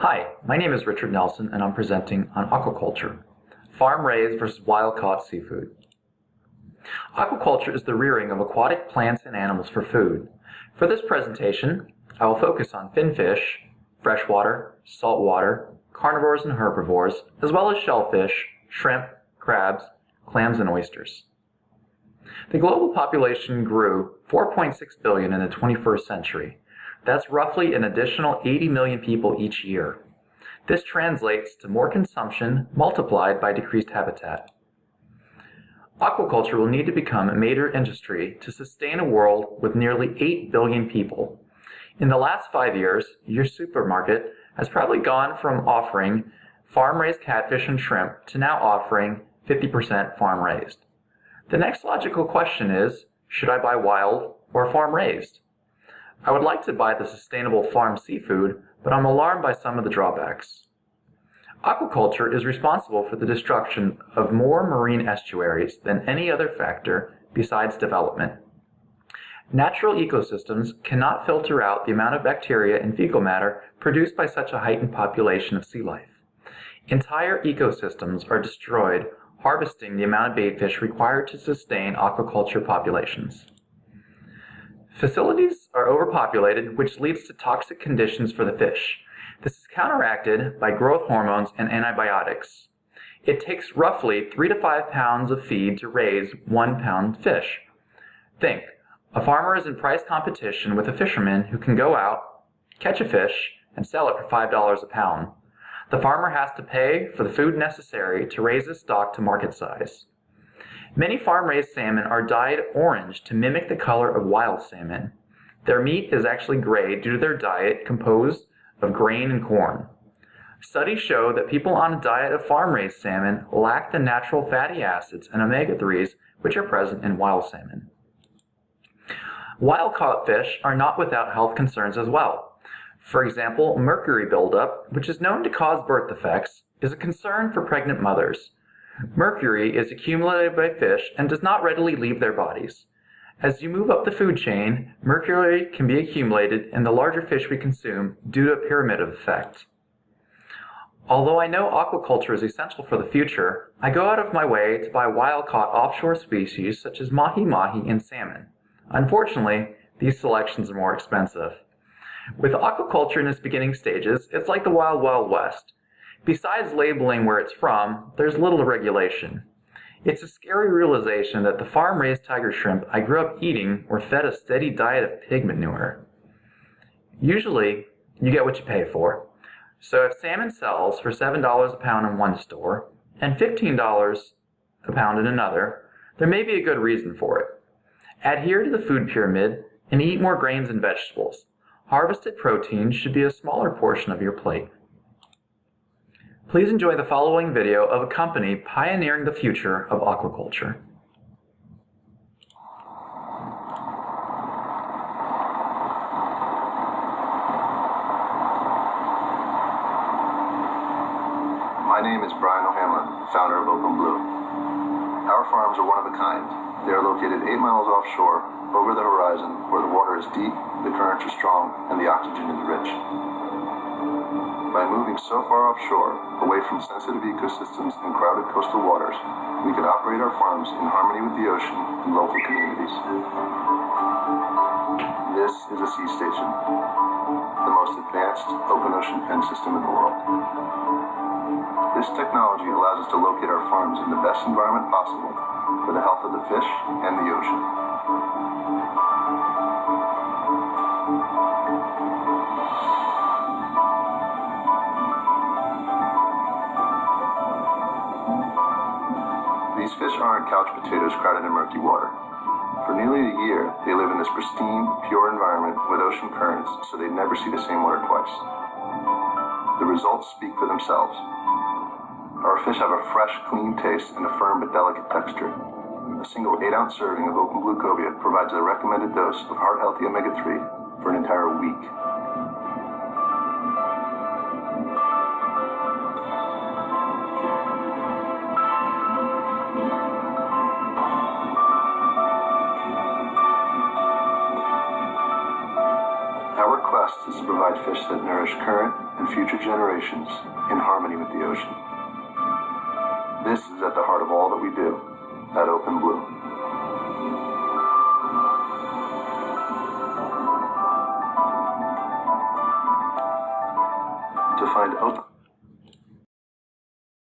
Hi, my name is Richard Nelson and I'm presenting on aquaculture, farm-raised versus wild-caught seafood. Aquaculture is the rearing of aquatic plants and animals for food. For this presentation, I will focus on finfish, freshwater, saltwater, carnivores and herbivores, as well as shellfish, shrimp, crabs, clams, and oysters. The global population grew 4.6 billion in the 21st century. That's roughly an additional 80 million people each year. This translates to more consumption multiplied by decreased habitat. Aquaculture will need to become a major industry to sustain a world with nearly 8 billion people. In the last 5 years, your supermarket has probably gone from offering farm-raised catfish and shrimp to now offering 50% farm-raised. The next logical question is, should I buy wild or farm-raised? I would like to buy the sustainable farm seafood, but I'm alarmed by some of the drawbacks. Aquaculture is responsible for the destruction of more marine estuaries than any other factor besides development. Natural ecosystems cannot filter out the amount of bacteria and fecal matter produced by such a heightened population of sea life. Entire ecosystems are destroyed, harvesting the amount of bait fish required to sustain aquaculture populations. Facilities are overpopulated, which leads to toxic conditions for the fish. This is counteracted by growth hormones and antibiotics. It takes roughly 3 to 5 pounds of feed to raise 1 pound fish. Think, a farmer is in price competition with a fisherman who can go out, catch a fish, and sell it for $5 a pound. The farmer has to pay for the food necessary to raise his stock to market size. Many farm-raised salmon are dyed orange to mimic the color of wild salmon. Their meat is actually gray due to their diet composed of grain and corn. Studies show that people on a diet of farm-raised salmon lack the natural fatty acids and omega-3s which are present in wild salmon. Wild-caught fish are not without health concerns as well. For example, mercury buildup, which is known to cause birth defects, is a concern for pregnant mothers. Mercury is accumulated by fish and does not readily leave their bodies. As you move up the food chain, mercury can be accumulated in the larger fish we consume due to a pyramid effect. Although I know aquaculture is essential for the future, I go out of my way to buy wild-caught offshore species such as mahi-mahi and salmon. Unfortunately, these selections are more expensive. With aquaculture in its beginning stages, it's like the Wild Wild West. Besides labeling where it's from, there's little regulation. It's a scary realization that the farm-raised tiger shrimp I grew up eating were fed a steady diet of pig manure. Usually, you get what you pay for. So if salmon sells for $7 a pound in one store and $15 a pound in another, there may be a good reason for it. Adhere to the food pyramid and eat more grains and vegetables. Harvested protein should be a smaller portion of your plate. Please enjoy the following video of a company pioneering the future of aquaculture. My name is Brian O'Hanlon, founder of Open Blue. Our farms are one of a kind. They are located 8 miles offshore, over the horizon, where the water is deep, the currents are strong, and the oxygen is rich. By moving so far offshore, away from sensitive ecosystems and crowded coastal waters, we can operate our farms in harmony with the ocean and local communities. This is a sea station, the most advanced open ocean pen system in the world. This technology allows us to locate our farms in the best environment possible for the health of the fish and the ocean. These fish aren't couch potatoes crowded in murky water. For nearly a year, they live in this pristine, pure environment with ocean currents, so they never see the same water twice. The results speak for themselves. Our fish have a fresh, clean taste and a firm but delicate texture. A single 8-ounce serving of Open Blue Cobia provides a recommended dose of heart-healthy omega-3 for an entire week. Our quest quest is to provide fish that nourish current and future generations in harmony with the ocean. This is at the heart of all that we do at Open Blue. To find open